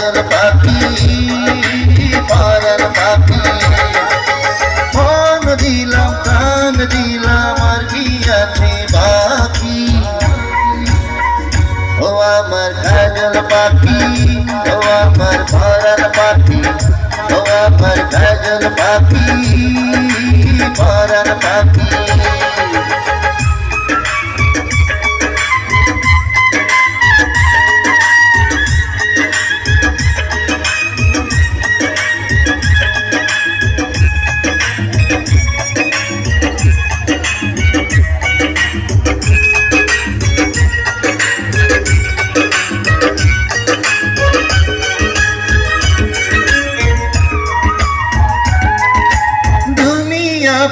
কাজল পাখি পরার পাখি মন দিলাম প্রাণ দিলাম আর কি আছে বাকি ও আমার কাজল পাখি ও আমার পরার পাখি ও আমার কাজল পাখি পরার পাখি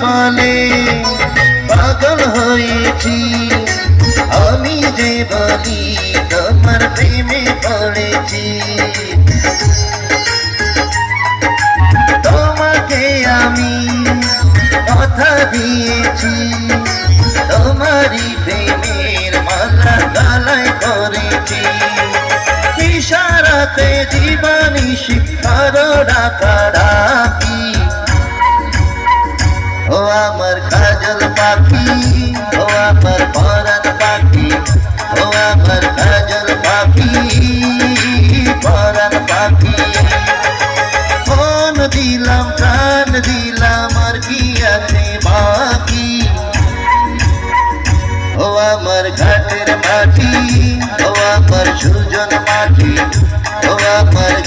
বলে পাগল হয়েছি আমি যে বলি তোমার প্রেমে পড়েছি তোমাকে আমি কথা দিয়েছি তোমারই প্রেমের মালা গলায় করেছি ইশারাতে জীবনিশি আরো ডাকাডাকি ও আমার কাজল পাখি ও আমার পরাণ পাখি ও আমার কাজল পাখি পরাণ পাখি মন দিলাম প্রাণ দিলাম আর কি আছে বাকি ও আমার ঘাটের মাটি ও আমার সুজন মাটি ও আমার